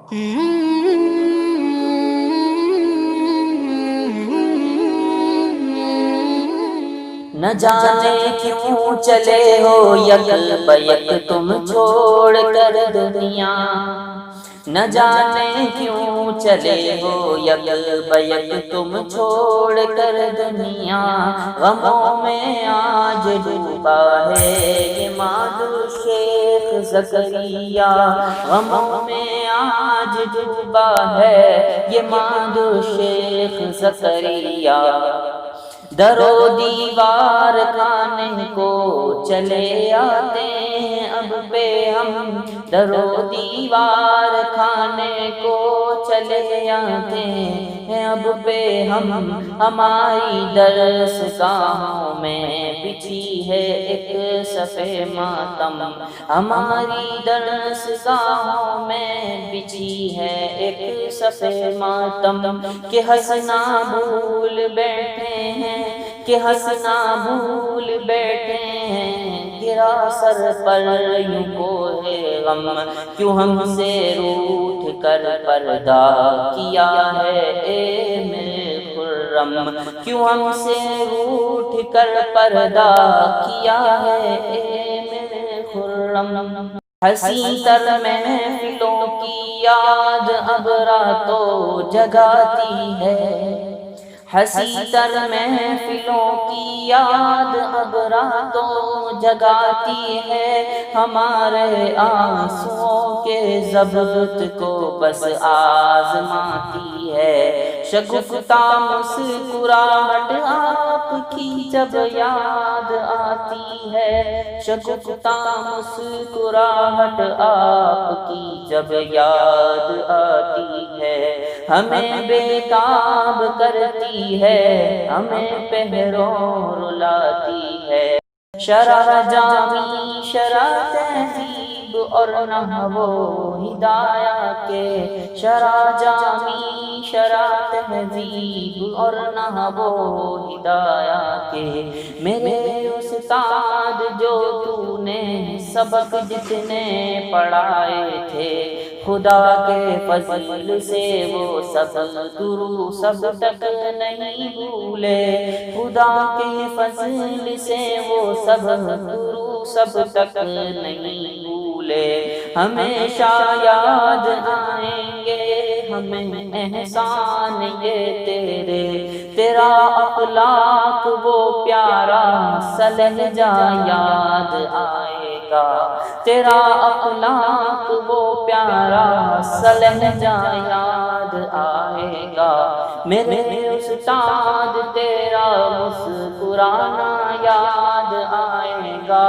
نہ جانے کیوں چلے ہو یک بیک تم چھوڑ کر دنیا، نہ جانے کیوں چلے ہو یک بیک تم چھوڑ کر دنیا، غموں میں آج ڈوبا ہے یہ مادر شیخ زکریا، غموں میں آج ڈوبا ہے یہ مادر شیخ زکریا، در و دیوار کھانے کو چلے آتے ہیں اب پہ ہم، در و دیوار کھانے کو چلے آتے ہیں اب پہ ہم، ہماری درس گاہوں میں بچھی ہے ایک صفِ ماتم، ہماری درس گاہوں میں بچھی ہے ایک صفِ ماتم، کہ ہنسنا بھول بیٹھے ہیں، کہ ہنسنا بھول بیٹھے ہیں، گرا سر پر یوں کوہ غم، کیوں ہم سے روٹھ کر پردہ کیا ہے اے میرے خرم، کیوں ہم سے روٹھ کر پردہ کیا ہے اے میرے خرم، حسین تر محفلوں کی یاد اب راتوں جگاتی ہے، حسین تر محفلوں کی یاد اب راتوں جگاتی ہے، ہمارے آنسوؤں کے ضبط کو بس آزماتی ہے، شگفتہ مسکراہٹ آپ کی جب یاد آتی ہے، شگفتہ مسکراہٹ آپ کی جب یاد آتی ہے، ہمیں بےتاب کرتی ہے، ہمیں پہروں رلاتی ہے، شرح جامی شرح تہذیب اور نحو ہدایہ کے، شرح جامی شرح تہذیب اور نحو ہدایہ کے، میرے استاد جو تو نے سبق جتنے پڑھائے تھے، خدا کے فضل سے وہ سب دروس اب تک نہیں بھولے، خدا کے فضل سے وہ سب دروس اب تک نہیں بھولے، ہمیشہ یاد آئیں گے ہمیں احسان یہ تیرے، تیرا اخلاق وہ پیارا سا لہجہ یاد آئے گا، تیرا اخلاق وہ پیارا سا لہجہ یاد آئے گا، میرے استاد تیرا مسکرانا یاد آئے گا،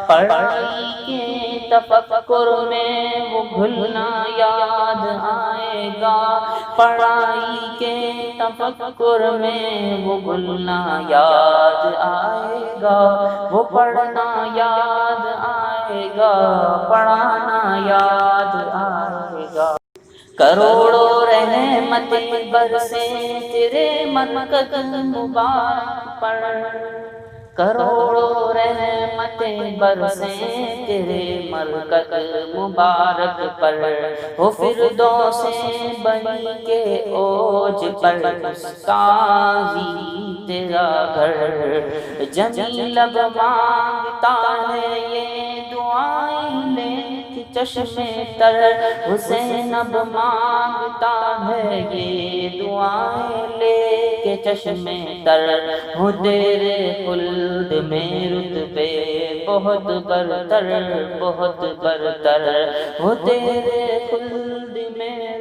پڑھائی کے تفکر میں وہ گھلنا یاد آئے گا، پڑھائی کے تفکر میں وہ گھلنا یاد آئے گا، وہ پڑھنا یاد آئے گا، پڑھانا یاد آئے گا، کروڑوں رحمتیں برسیں تیرے مرکز مبارک پر، کروڑوں رحمتیں برسیں تیرے مرکز مبارک پر، ہو فردوس بنی کے اوج پر استاذی تیرا گھر، جمیل لب مانگتا ہے یہ دعائیں لے چشم تر، حسین اب مانگتا ہے یہ دعائیں لے کے چشم تر، ہو تیرے خلد میں رتبے بہت برتر، بہت برتر، ہو تیرے خلد میں